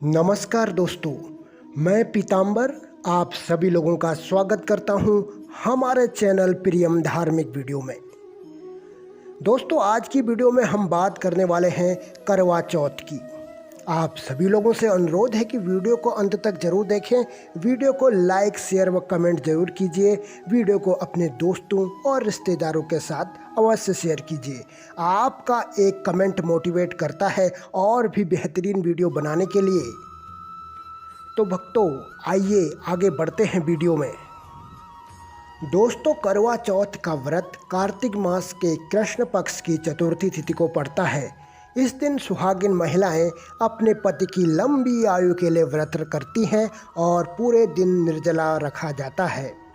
नमस्कार दोस्तों, मैं पीताम्बर आप सभी लोगों का स्वागत करता हूं हमारे चैनल प्रियम धार्मिक वीडियो में। दोस्तों, आज की वीडियो में हम बात करने वाले हैं करवा चौथ की। आप सभी लोगों से अनुरोध है कि वीडियो को अंत तक जरूर देखें। वीडियो को लाइक, शेयर व कमेंट जरूर कीजिए। वीडियो को अपने दोस्तों और रिश्तेदारों के साथ अवश्य शेयर कीजिए। आपका एक कमेंट मोटिवेट करता है और भी बेहतरीन वीडियो बनाने के लिए। तो भक्तों, आइए आगे बढ़ते हैं वीडियो में। दोस्तों, करवा चौथ का व्रत कार्तिक मास के कृष्ण पक्ष की चतुर्थी तिथि को पड़ता है। इस दिन सुहागिन महिलाएं अपने पति की लंबी आयु के लिए व्रत करती हैं और पूरे दिन निर्जला रखा जाता है।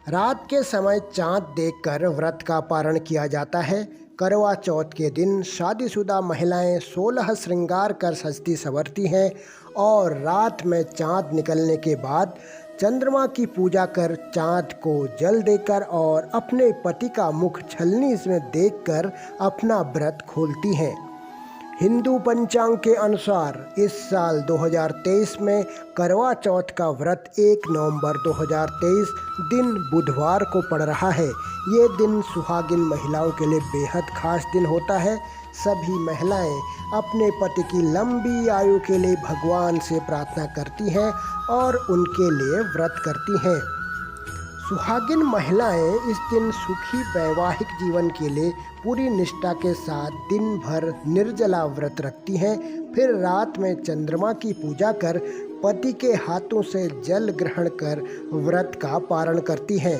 रात के समय चांद देखकर व्रत का पारण किया जाता है। करवा चौथ के दिन शादीशुदा महिलाएं 16 श्रृंगार कर सजती संवरती हैं और रात में चांद निकलने के बाद चंद्रमा की पूजा कर चांद को जल देकर और अपने पति का मुख छलनी में देखकर अपना व्रत खोलती हैं। हिंदू पंचांग के अनुसार इस साल 2023 में करवा चौथ का व्रत 1 नवंबर 2023 दिन बुधवार को पड़ रहा है। ये दिन सुहागिन महिलाओं के लिए बेहद खास दिन होता है। सभी महिलाएं अपने पति की लंबी आयु के लिए भगवान से प्रार्थना करती हैं और उनके लिए व्रत करती हैं। सुहागिन महिलाएं इस दिन सुखी वैवाहिक जीवन के लिए पूरी निष्ठा के साथ दिन भर निर्जला व्रत रखती हैं। फिर रात में चंद्रमा की पूजा कर पति के हाथों से जल ग्रहण कर व्रत का पारण करती हैं।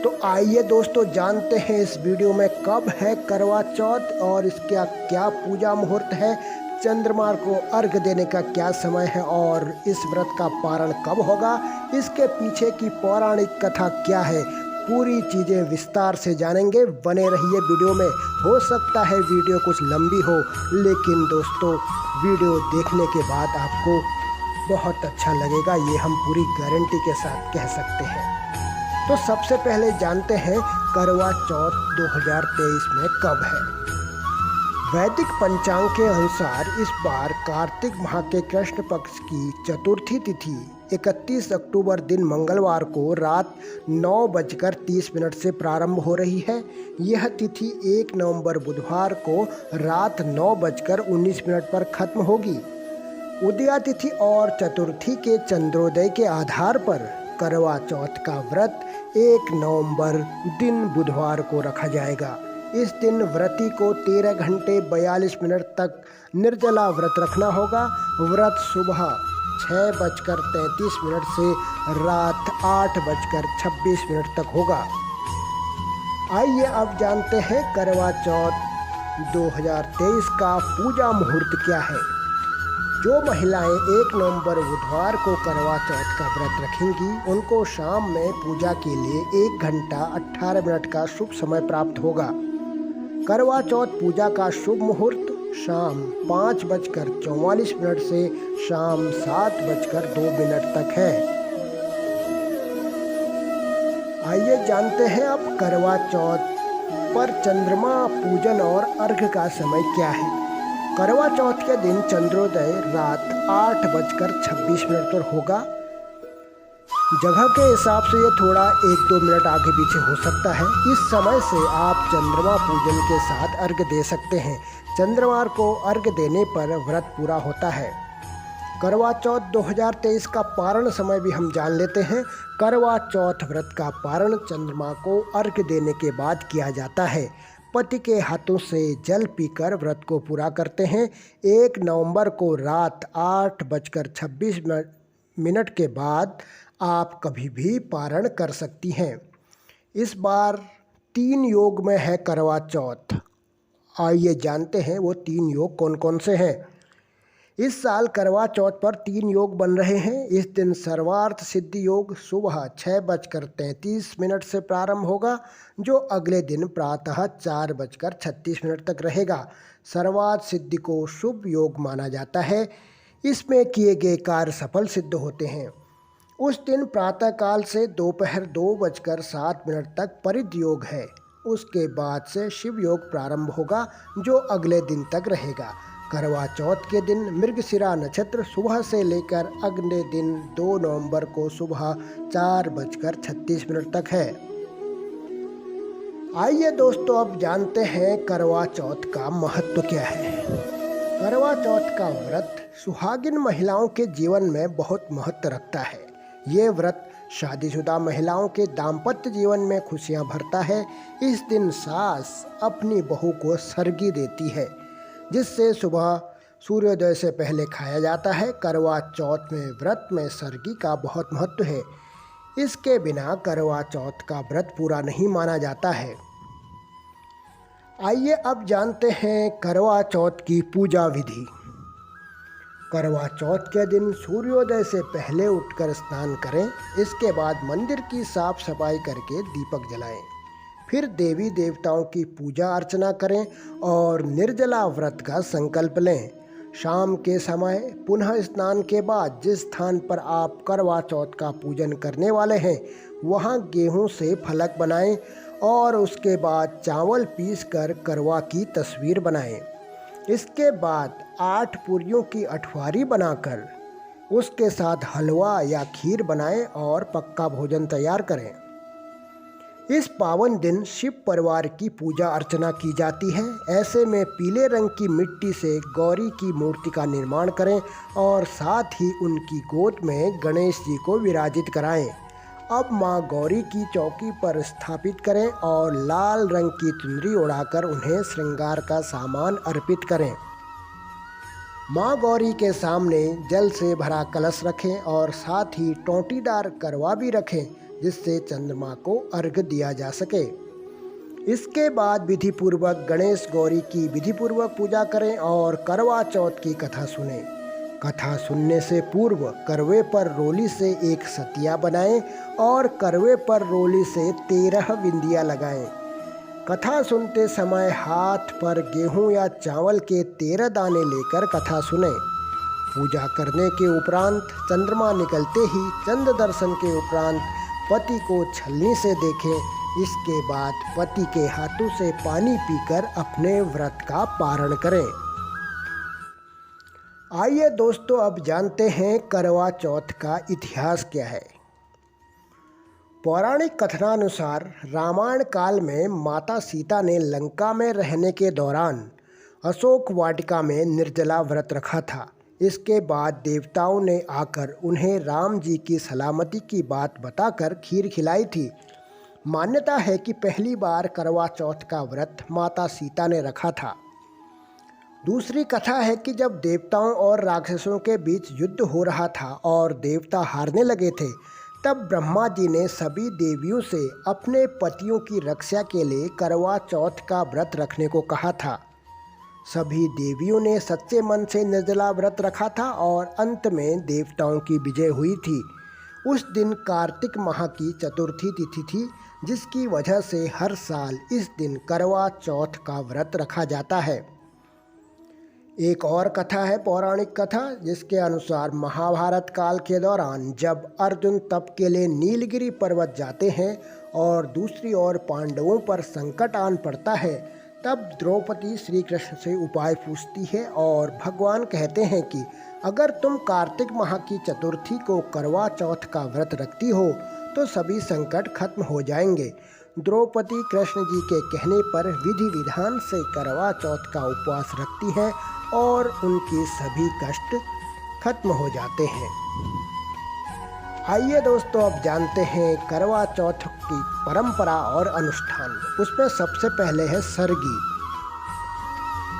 तो आइए दोस्तों, जानते हैं इस वीडियो में कब है करवा चौथ और इसका क्या पूजा मुहूर्त है, चंद्रमा को अर्घ देने का क्या समय है और इस व्रत का पारण कब होगा, इसके पीछे की पौराणिक कथा क्या है। पूरी चीज़ें विस्तार से जानेंगे। बने रहिए वीडियो में। हो सकता है वीडियो कुछ लंबी हो, लेकिन दोस्तों वीडियो देखने के बाद आपको बहुत अच्छा लगेगा, ये हम पूरी गारंटी के साथ कह सकते हैं। तो सबसे पहले जानते हैं करवा चौथ 2023 में कब है। वैदिक पंचांग के अनुसार इस बार कार्तिक माह के कृष्ण पक्ष की चतुर्थी तिथि 31 अक्टूबर दिन मंगलवार को रात 9:30 से प्रारंभ हो रही है। यह तिथि 1 नवंबर बुधवार को रात 9:19 पर खत्म होगी। उदया तिथि और चतुर्थी के चंद्रोदय के आधार पर करवा चौथ का व्रत 1 नवंबर दिन बुधवार को रखा जाएगा। इस दिन व्रती को 13 घंटे 42 मिनट तक निर्जला व्रत रखना होगा। व्रत सुबह 6:33 से रात 8:26 तक होगा। आइए अब जानते हैं करवा चौथ 2023 का पूजा मुहूर्त क्या है। जो महिलाएं 1 नवंबर बुधवार को करवा चौथ का व्रत रखेंगी, उनको शाम में पूजा के लिए 1 घंटा 18 मिनट का शुभ समय प्राप्त होगा। करवा चौथ पूजा का शुभ मुहूर्त शाम 5:44 से शाम 7:02 तक है। आइए जानते हैं अब करवा चौथ पर चंद्रमा पूजन और अर्घ का समय क्या है। करवा चौथ के दिन चंद्रोदय रात 8:26 पर होगा। जगह के हिसाब से ये थोड़ा 1-2 मिनट आगे पीछे हो सकता है। इस समय से आप चंद्रमा पूजन के साथ अर्घ दे सकते हैं। चंद्रमा को अर्घ देने पर व्रत पूरा होता है। करवा चौथ 2023 का पारण समय भी हम जान लेते हैं। करवा चौथ व्रत का पारण चंद्रमा को अर्घ देने के बाद किया जाता है। पति के हाथों से जल पीकर व्रत को पूरा करते हैं। 1 नवंबर को रात 8:26 के बाद आप कभी भी पारण कर सकती हैं। इस बार 3 योग में है करवा चौथ। आइए जानते हैं वो 3 योग कौन कौन से हैं। इस साल करवा चौथ पर 3 योग बन रहे हैं। इस दिन सर्वार्थ सिद्धि योग सुबह 6:33 से प्रारंभ होगा, जो अगले दिन प्रातः 4:36 तक रहेगा। सर्वार्थ सिद्धि को शुभ योग माना जाता है। इसमें किए गए कार्य सफल सिद्ध होते हैं। उस दिन प्रातःकाल से दोपहर 2:07 तक परिध योग है। उसके बाद से शिव योग प्रारंभ होगा, जो अगले दिन तक रहेगा। करवा चौथ के दिन मृगशिरा नक्षत्र सुबह से लेकर अगले दिन 2 नवंबर को सुबह 4:36 तक है। आइए दोस्तों, अब जानते हैं करवा चौथ का महत्व क्या है। करवा चौथ का व्रत सुहागिन महिलाओं के जीवन में बहुत महत्व रखता है। ये व्रत शादीशुदा महिलाओं के दाम्पत्य जीवन में खुशियां भरता है। इस दिन सास अपनी बहू को सरगी देती है, जिससे सुबह सूर्योदय से पहले खाया जाता है। करवा चौथ में व्रत में सरगी का बहुत महत्व है। इसके बिना करवा चौथ का व्रत पूरा नहीं माना जाता है। आइए अब जानते हैं करवा चौथ की पूजा विधि। करवा चौथ के दिन सूर्योदय से पहले उठकर स्नान करें। इसके बाद मंदिर की साफ सफाई करके दीपक जलाएं। फिर देवी देवताओं की पूजा अर्चना करें और निर्जला व्रत का संकल्प लें। शाम के समय पुनः स्नान के बाद जिस स्थान पर आप करवा चौथ का पूजन करने वाले हैं वहां गेहूं से फलक बनाएं और उसके बाद चावल पीसकर करवा की तस्वीर बनाएं। इसके बाद 8 पूरियों की अठवारी बनाकर उसके साथ हलवा या खीर बनाएं और पक्का भोजन तैयार करें। इस पावन दिन शिव परिवार की पूजा अर्चना की जाती है। ऐसे में पीले रंग की मिट्टी से गौरी की मूर्ति का निर्माण करें और साथ ही उनकी गोद में गणेश जी को विराजित कराएं। अब माँ गौरी की चौकी पर स्थापित करें और लाल रंग की चुनरी उड़ाकर उन्हें श्रृंगार का सामान अर्पित करें। माँ गौरी के सामने जल से भरा कलश रखें और साथ ही टोंटीदार करवा भी रखें, जिससे चंद्रमा को अर्घ्य दिया जा सके। इसके बाद विधिपूर्वक गणेश गौरी की विधिपूर्वक पूजा करें और करवा चौथ की कथा सुनें। कथा सुनने से पूर्व करवे पर रोली से एक सतिया बनाएं और करवे पर रोली से 13 बिंदियां लगाएं। कथा सुनते समय हाथ पर गेहूं या चावल के 13 दाने लेकर कथा सुनें। पूजा करने के उपरांत चंद्रमा निकलते ही चंद्र दर्शन के उपरांत पति को छलनी से देखें। इसके बाद पति के हाथों से पानी पीकर अपने व्रत का पारण करें। आइए दोस्तों, अब जानते हैं करवा चौथ का इतिहास क्या है। पौराणिक कथनानुसार रामायण काल में माता सीता ने लंका में रहने के दौरान अशोक वाटिका में निर्जला व्रत रखा था। इसके बाद देवताओं ने आकर उन्हें राम जी की सलामती की बात बताकर खीर खिलाई थी। मान्यता है कि पहली बार करवा चौथ का व्रत माता सीता ने रखा था। दूसरी कथा है कि जब देवताओं और राक्षसों के बीच युद्ध हो रहा था और देवता हारने लगे थे, तब ब्रह्मा जी ने सभी देवियों से अपने पतियों की रक्षा के लिए करवा चौथ का व्रत रखने को कहा था। सभी देवियों ने सच्चे मन से निर्जला व्रत रखा था और अंत में देवताओं की विजय हुई थी। उस दिन कार्तिक माह की चतुर्थी तिथि थी, जिसकी वजह से हर साल इस दिन करवा चौथ का व्रत रखा जाता है। एक और कथा है, पौराणिक कथा, जिसके अनुसार महाभारत काल के दौरान जब अर्जुन तप के लिए नीलगिरी पर्वत जाते हैं और दूसरी ओर पांडवों पर संकट आन पड़ता है, तब द्रौपदी श्री कृष्ण से उपाय पूछती है और भगवान कहते हैं कि अगर तुम कार्तिक माह की चतुर्थी को करवा चौथ का व्रत रखती हो तो सभी संकट खत्म हो जाएंगे। द्रौपदी कृष्ण जी के कहने पर विधि विधान से करवा चौथ का उपवास रखती हैं और उनके सभी कष्ट खत्म हो जाते हैं। आइए दोस्तों, अब जानते हैं करवा चौथ की परंपरा और अनुष्ठान। उसमें सबसे पहले है सरगी।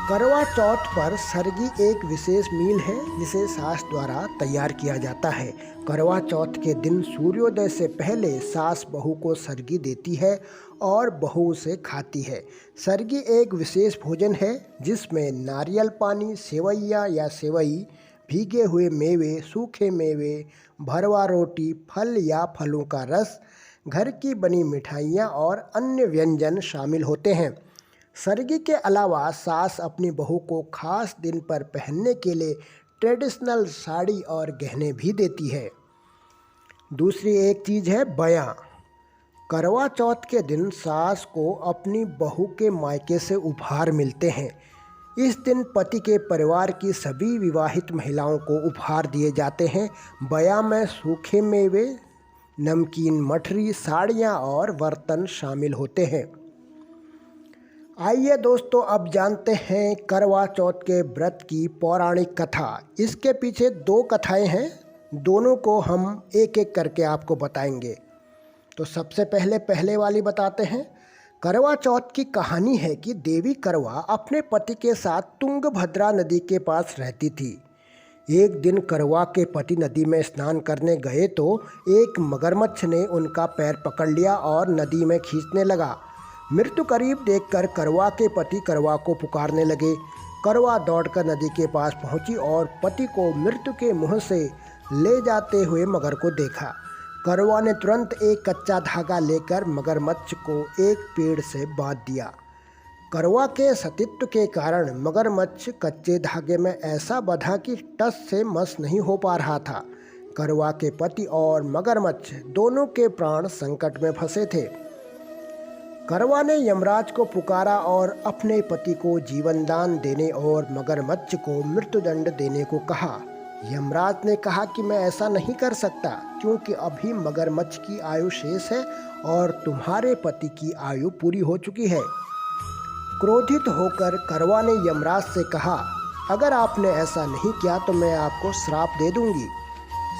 करवा चौथ पर सरगी एक विशेष मील है जिसे सास द्वारा तैयार किया जाता है। करवा चौथ के दिन सूर्योदय से पहले सास बहू को सरगी देती है और बहू उसे खाती है। सरगी एक विशेष भोजन है जिसमें नारियल पानी, सेवैया या सेवई, भीगे हुए मेवे, सूखे मेवे, भरवा रोटी, फल या फलों का रस, घर की बनी मिठाइयाँ और अन्य व्यंजन शामिल होते हैं। सरगी के अलावा सास अपनी बहू को खास दिन पर पहनने के लिए ट्रेडिशनल साड़ी और गहने भी देती है। दूसरी एक चीज़ है बयां। करवा चौथ के दिन सास को अपनी बहू के मायके से उपहार मिलते हैं। इस दिन पति के परिवार की सभी विवाहित महिलाओं को उपहार दिए जाते हैं। बयां में सूखे मेवे, नमकीन, मठरी, साड़ियाँ और बर्तन शामिल होते हैं। आइए दोस्तों, अब जानते हैं करवा चौथ के व्रत की पौराणिक कथा। इसके पीछे 2 कथाएं हैं, दोनों को हम एक एक करके आपको बताएंगे। तो सबसे पहले वाली बताते हैं। करवा चौथ की कहानी है कि देवी करवा अपने पति के साथ तुंगभद्रा नदी के पास रहती थी। एक दिन करवा के पति नदी में स्नान करने गए तो एक मगरमच्छ ने उनका पैर पकड़ लिया और नदी में खींचने लगा। मृत्यु करीब देखकर करवा के पति करवा को पुकारने लगे। करवा दौड़कर नदी के पास पहुंची और पति को मृत्यु के मुंह से ले जाते हुए मगर को देखा। करवा ने तुरंत एक कच्चा धागा लेकर मगरमच्छ को एक पेड़ से बांध दिया। करवा के सतीत्व के कारण मगरमच्छ कच्चे धागे में ऐसा बंधा कि टस से मस नहीं हो पा रहा था। करवा के पति और मगरमच्छ दोनों के प्राण संकट में फंसे थे। करवा ने यमराज को पुकारा और अपने पति को जीवन दान देने और मगरमच्छ को मृत्युदंड देने को कहा। यमराज ने कहा कि मैं ऐसा नहीं कर सकता, क्योंकि अभी मगरमच्छ की आयु शेष है और तुम्हारे पति की आयु पूरी हो चुकी है। क्रोधित होकर करवा ने यमराज से कहा, अगर आपने ऐसा नहीं किया तो मैं आपको श्राप दे दूंगी।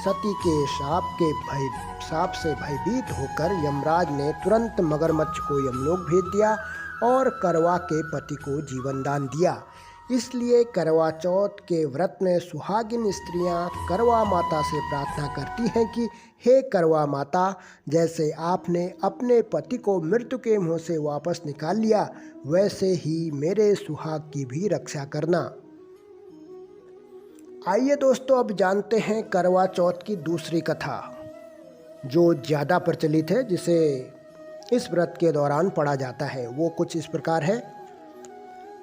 सती के श्राप से भयभीत होकर यमराज ने तुरंत मगरमच्छ को यमलोक भेज दिया और करवा के पति को जीवन दान दिया। इसलिए करवा चौथ के व्रत में सुहागिन स्त्रियां करवा माता से प्रार्थना करती हैं कि हे करवा माता, जैसे आपने अपने पति को मृत्यु के मुंह से वापस निकाल लिया, वैसे ही मेरे सुहाग की भी रक्षा करना। आइए दोस्तों, अब जानते हैं करवा चौथ की दूसरी कथा, जो ज़्यादा प्रचलित है, जिसे इस व्रत के दौरान पढ़ा जाता है। वो कुछ इस प्रकार है।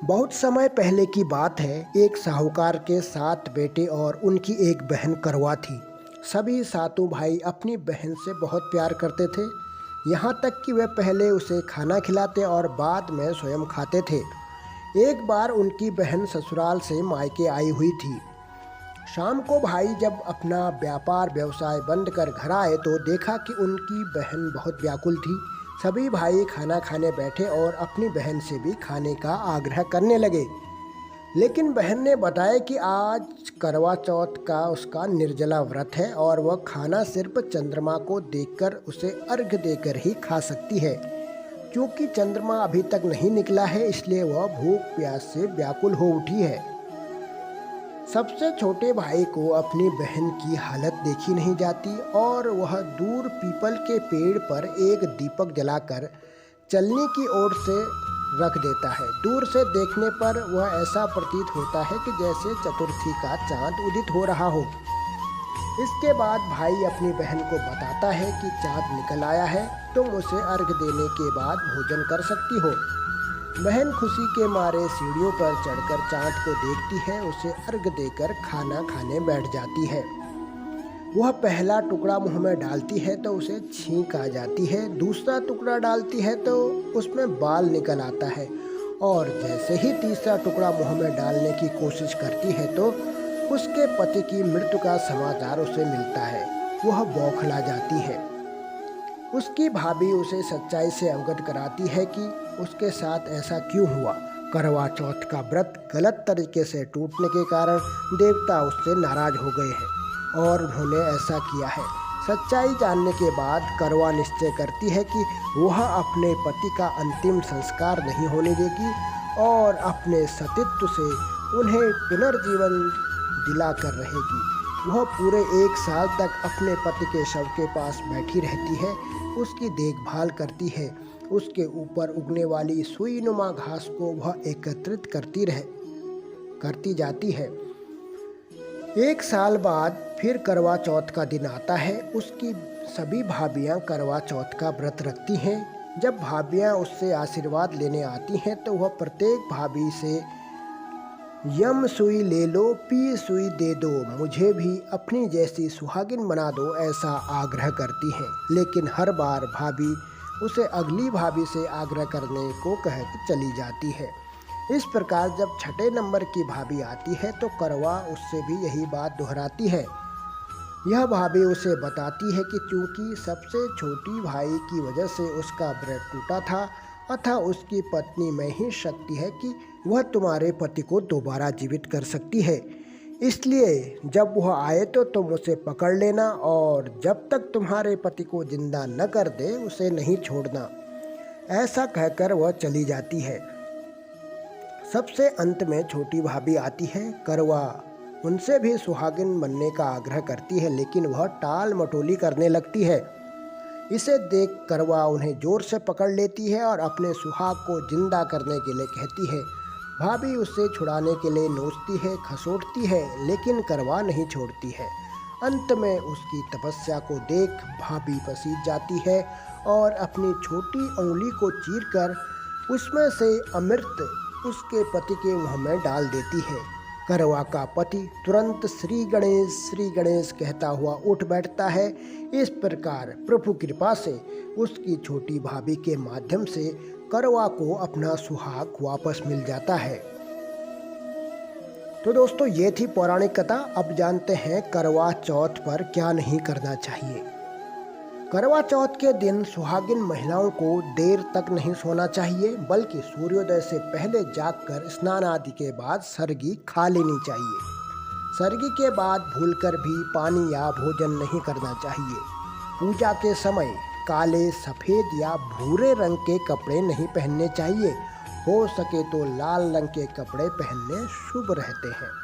बहुत समय पहले की बात है। एक साहूकार के 7 बेटे और उनकी एक बहन करवा थी। सभी 7 भाई अपनी बहन से बहुत प्यार करते थे, यहाँ तक कि वे पहले उसे खाना खिलाते और बाद में स्वयं खाते थे। एक बार उनकी बहन ससुराल से मायके आई हुई थी। शाम को भाई जब अपना व्यापार व्यवसाय बंद कर घर आए तो देखा कि उनकी बहन बहुत व्याकुल थी। सभी भाई खाना खाने बैठे और अपनी बहन से भी खाने का आग्रह करने लगे, लेकिन बहन ने बताया कि आज करवा चौथ का उसका निर्जला व्रत है और वह खाना सिर्फ चंद्रमा को देखकर उसे अर्घ्य देकर ही खा सकती है। क्योंकि चंद्रमा अभी तक नहीं निकला है, इसलिए वह भूख प्यास से व्याकुल हो उठी है। सबसे छोटे भाई को अपनी बहन की हालत देखी नहीं जाती और वह दूर पीपल के पेड़ पर एक दीपक जलाकर चलने की ओर से रख देता है। दूर से देखने पर वह ऐसा प्रतीत होता है कि जैसे चतुर्थी का चांद उदित हो रहा हो। इसके बाद भाई अपनी बहन को बताता है कि चांद निकल आया है, तुम उसे अर्घ देने के बाद भोजन कर सकती हो। बहन खुशी के मारे सीढ़ियों पर चढ़कर चांद को देखती है, उसे अर्घ देकर खाना खाने बैठ जाती है। वह पहला टुकड़ा मुंह में डालती है तो उसे छींक आ जाती है, दूसरा टुकड़ा डालती है तो उसमें बाल निकल आता है और जैसे ही तीसरा टुकड़ा मुंह में डालने की कोशिश करती है तो उसके पति की मृत्यु का समाचार उसे मिलता है। वह बौखला जाती है। उसकी भाभी उसे सच्चाई से अवगत कराती है कि उसके साथ ऐसा क्यों हुआ। करवा चौथ का व्रत गलत तरीके से टूटने के कारण देवता उससे नाराज हो गए हैं और उन्होंने ऐसा किया है। सच्चाई जानने के बाद करवा निश्चय करती है कि वह अपने पति का अंतिम संस्कार नहीं होने देगी और अपने सतीत्व से उन्हें पुनर्जीवन दिलाकर रहेगी। वह पूरे 1 साल तक अपने पति के शव के पास बैठी रहती है, उसकी देखभाल करती है। उसके ऊपर उगने वाली सुईनुमा घास को वह एकत्रित करती जाती है। 1 साल बाद फिर करवा चौथ का दिन आता है। उसकी सभी भाभियां करवा चौथ का व्रत रखती हैं। जब भाभियां उससे आशीर्वाद लेने आती हैं तो वह प्रत्येक भाभी से यम सुई ले लो, पी सुई दे दो, मुझे भी अपनी जैसी सुहागिन बना दो, ऐसा आग्रह करती हैं। लेकिन हर बार भाभी उसे अगली भाभी से आग्रह करने को कह चली जाती है। इस प्रकार जब छठे नंबर की भाभी आती है तो करवा उससे भी यही बात दोहराती है। यह भाभी उसे बताती है कि चूंकि सबसे छोटी भाई की वजह से उसका व्रत टूटा था, अतः उसकी पत्नी में ही शक्ति है कि वह तुम्हारे पति को दोबारा जीवित कर सकती है। इसलिए जब वह आए तो तुम उसे पकड़ लेना और जब तक तुम्हारे पति को जिंदा न कर दे उसे नहीं छोड़ना। ऐसा कहकर वह चली जाती है। सबसे अंत में छोटी भाभी आती है। करवा उनसे भी सुहागिन बनने का आग्रह करती है, लेकिन वह टाल मटोली करने लगती है। इसे देख करवा उन्हें जोर से पकड़ लेती है और अपने सुहाग को जिंदा करने के लिए कहती है। भाभी उसे छुड़ाने के लिए नोचती है, खसोटती है, लेकिन करवा नहीं छोड़ती है। अंत में उसकी तपस्या को देख भाभी पसीज जाती है और अपनी छोटी उंगली को चीरकर उसमें से अमृत उसके पति के मुंह में डाल देती है। करवा का पति तुरंत श्री गणेश कहता हुआ उठ बैठता है। इस प्रकार प्रभु कृपा से उसकी छोटी भाभी के माध्यम से करवा को अपना सुहाग वापस मिल जाता है। तो दोस्तों, ये थी पौराणिक कथा। अब जानते हैं करवा चौथ पर क्या नहीं करना चाहिए। करवा चौथ के दिन सुहागिन महिलाओं को देर तक नहीं सोना चाहिए, बल्कि सूर्योदय से पहले जागकर स्नान आदि के बाद सरगी खा लेनी चाहिए। सरगी के बाद भूलकर भी पानी या भोजन नहीं करना चाहिए। पूजा के समय काले, सफ़ेद या भूरे रंग के कपड़े नहीं पहनने चाहिए। हो सके तो लाल रंग के कपड़े पहनने शुभ रहते हैं।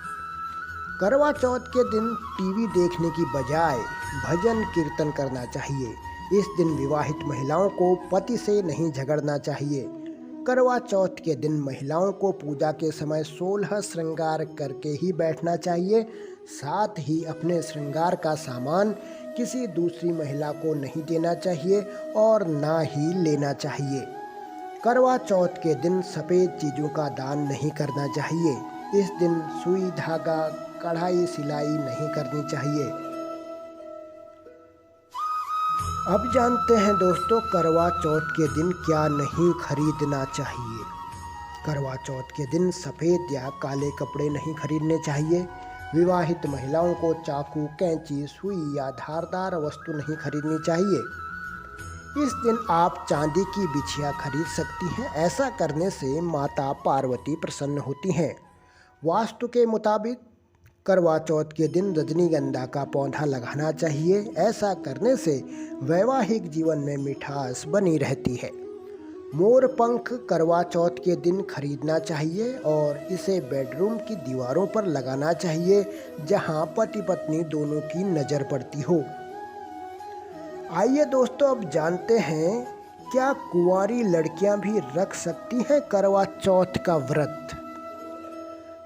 करवा चौथ के दिन टीवी देखने की बजाय भजन कीर्तन करना चाहिए। इस दिन विवाहित महिलाओं को पति से नहीं झगड़ना चाहिए। करवा चौथ के दिन महिलाओं को पूजा के समय 16 श्रृंगार करके ही बैठना चाहिए। साथ ही अपने श्रृंगार का सामान किसी दूसरी महिला को नहीं देना चाहिए और ना ही लेना चाहिए। करवा चौथ के दिन सफ़ेद चीज़ों का दान नहीं करना चाहिए। इस दिन सुई, धागा, कढ़ाई, सिलाई नहीं करनी चाहिए। अब जानते हैं दोस्तों, करवा चौथ के दिन क्या नहीं खरीदना चाहिए। करवा चौथ के दिन सफ़ेद या काले कपड़े नहीं खरीदने चाहिए। विवाहित महिलाओं को चाकू, कैंची, सुई या धारदार वस्तु नहीं खरीदनी चाहिए। इस दिन आप चांदी की बिछिया खरीद सकती हैं। ऐसा करने से माता पार्वती प्रसन्न होती हैं। वास्तु के मुताबिक करवा चौथ के दिन रजनीगंधा का पौधा लगाना चाहिए। ऐसा करने से वैवाहिक जीवन में मिठास बनी रहती है। मोर पंख करवा चौथ के दिन खरीदना चाहिए और इसे बेडरूम की दीवारों पर लगाना चाहिए, जहां पति पत्नी दोनों की नज़र पड़ती हो। आइए दोस्तों, अब जानते हैं क्या कुंवारी लड़कियां भी रख सकती हैं करवा चौथ का व्रत।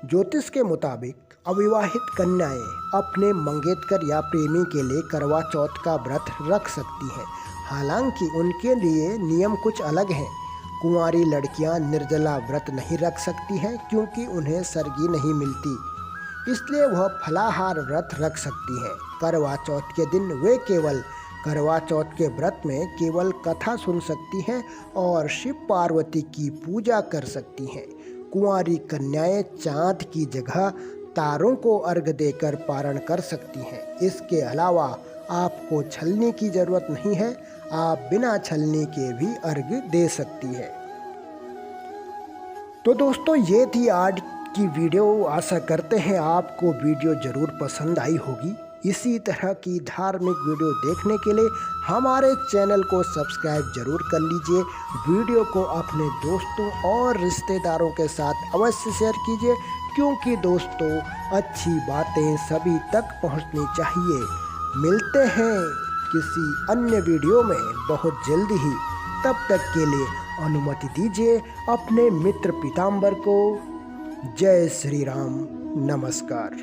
ज्योतिष के मुताबिक अविवाहित कन्याएं अपने मंगेतर या प्रेमी के लिए करवा चौथ का व्रत रख सकती हैं। हालांकि उनके लिए नियम कुछ अलग हैं। कुंवारी लड़कियां निर्जला व्रत नहीं रख सकती हैं, क्योंकि उन्हें सरगी नहीं मिलती, इसलिए वह फलाहार व्रत रख सकती हैं। करवा चौथ के दिन वे केवल करवा चौथ के व्रत में केवल कथा सुन सकती हैं और शिव पार्वती की पूजा कर सकती हैं। कुंवारी कन्याएं चाँद की जगह तारों को अर्घ देकर पारण कर सकती हैं। इसके अलावा आपको छलनी की जरूरत नहीं है, आप बिना छलनी के भी अर्घ दे सकती है। तो दोस्तों, ये थी आज की वीडियो। आशा करते हैं आपको वीडियो जरूर पसंद आई होगी। इसी तरह की धार्मिक वीडियो देखने के लिए हमारे चैनल को सब्सक्राइब जरूर कर लीजिए। वीडियो को अपने दोस्तों और रिश्तेदारों के साथ अवश्य शेयर कीजिए, क्योंकि दोस्तों अच्छी बातें सभी तक पहुंचनी चाहिए। मिलते हैं किसी अन्य वीडियो में बहुत जल्दी ही। तब तक के लिए अनुमति दीजिए अपने मित्र पीताम्बर को। जय श्री राम, नमस्कार।